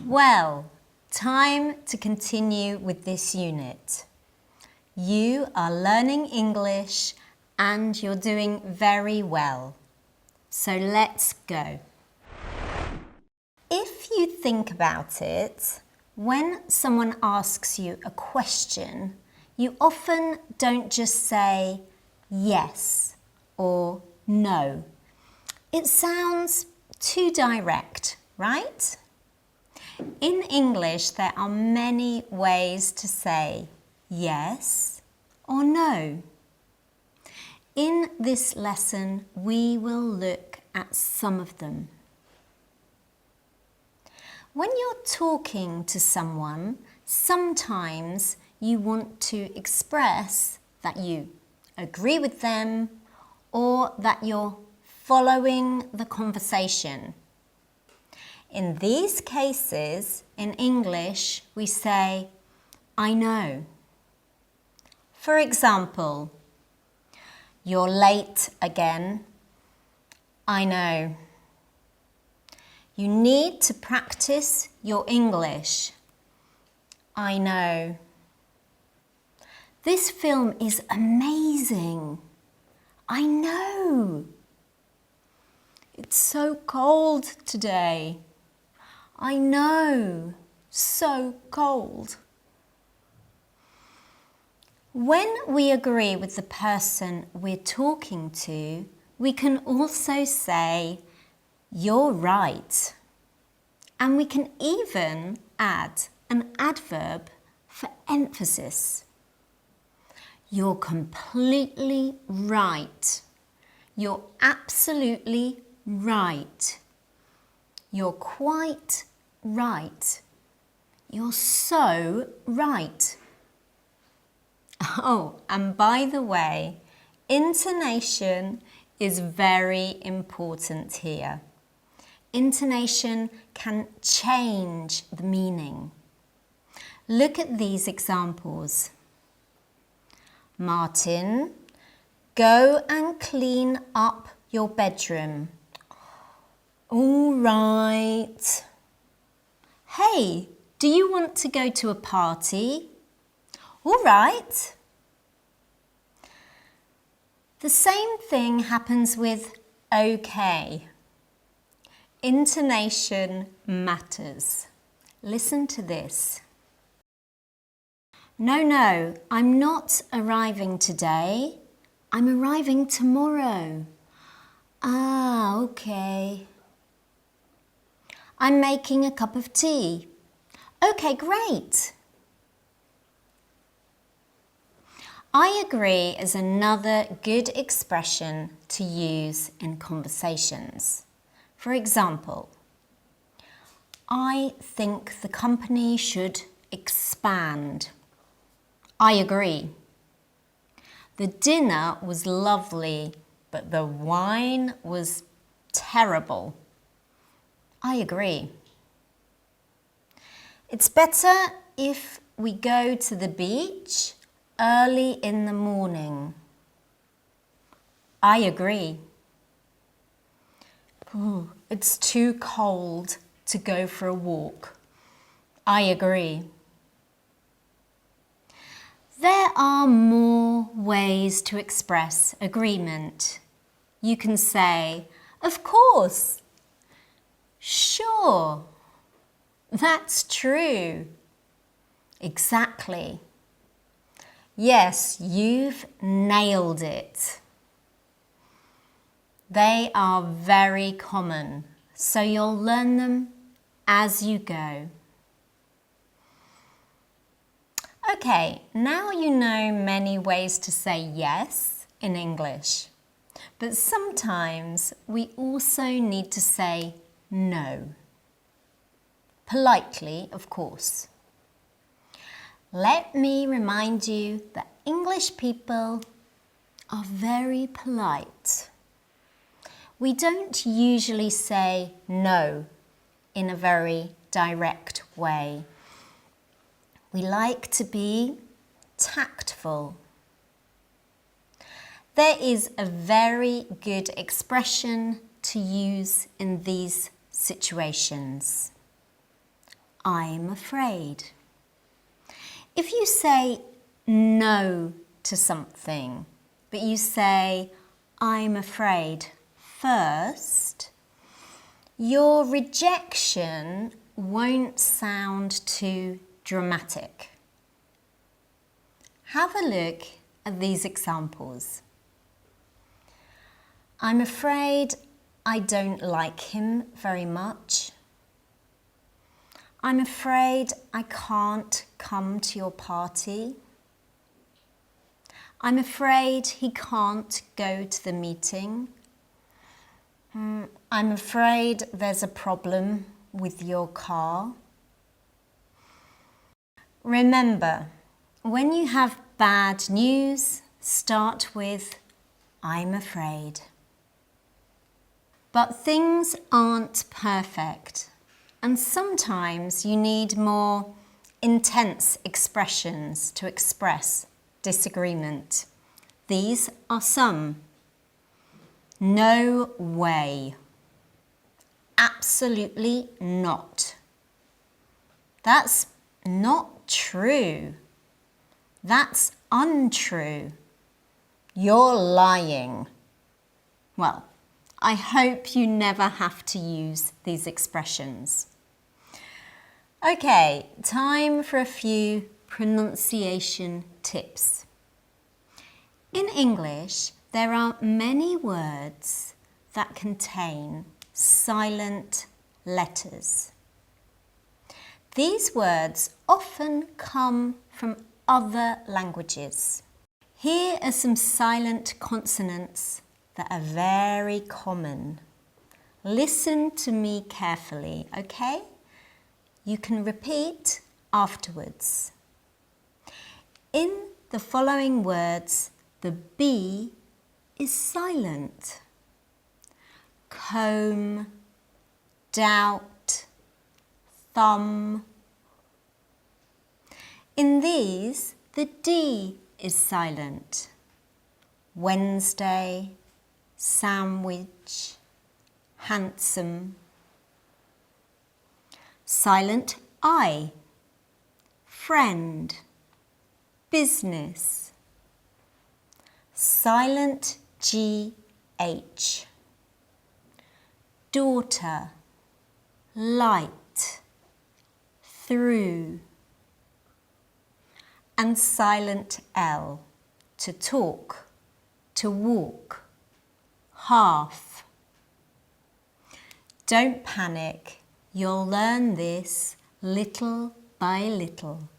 Well, time to continue with this unit. You are learning English and you're doing very well. So let's go. If you think about it, when someone asks you a question, you often don't just say yes or no. It sounds too direct, right? In English, there are many ways to say yes or no. In this lesson, we will look at some of them. When you're talking to someone, sometimes you want to express that you agree with them or that you're following the conversation. In these cases, in English, we say, I know. For example, you're late again. I know. You need to practice your English. I know. This film is amazing. I know. It's so cold today. I know, so cold. When we agree with the person we're talking to, we can also say, you're right. And we can even add an adverb for emphasis. You're completely right. You're absolutely right. You're quite right. You're so right. Oh, and by the way, intonation is very important here. Intonation can change the meaning. Look at these examples. Martin, go and clean up your bedroom. All right. Hey, do you want to go to a party? All right. The same thing happens with okay. Intonation matters. Listen to this. No, I'm not arriving today. I'm arriving tomorrow. Ah, okay. I'm making a cup of tea. Okay, great. I agree is another good expression to use in conversations. For example, I think the company should expand. I agree. The dinner was lovely, but the wine was terrible. I agree. It's better if we go to the beach early in the morning. I agree. Ooh, it's too cold to go for a walk. I agree. There are more ways to express agreement. You can say, of course. Sure. That's true. Exactly. Yes, you've nailed it. They are very common, so you'll learn them as you go. Okay, now you know many ways to say yes in English, but sometimes we also need to say no. Politely, of course. Let me remind you that English people are very polite. We don't usually say no in a very direct way. We like to be tactful. There is a very good expression to use in these situations. I'm afraid. If you say no to something, but you say I'm afraid first, your rejection won't sound too dramatic. Have a look at these examples. I'm afraid I don't like him very much. I'm afraid I can't come to your party. I'm afraid he can't go to the meeting. I'm afraid there's a problem with your car. Remember, when you have bad news, start with I'm afraid. But things aren't perfect, and sometimes you need more intense expressions to express disagreement. These are some. No way. Absolutely not. That's not true. That's untrue. You're lying. Well, I hope you never have to use these expressions. Okay, time for a few pronunciation tips. In English, there are many words that contain silent letters. These words often come from other languages. Here are some silent consonants that are very common. Listen to me carefully, okay? You can repeat afterwards. In the following words, the B is silent. Comb, doubt, thumb. In these, the D is silent. Wednesday, sandwich, handsome. Silent I, friend, business. Silent GH, daughter, light, through. And silent L, to talk, to walk, half. Don't panic, you'll learn this little by little.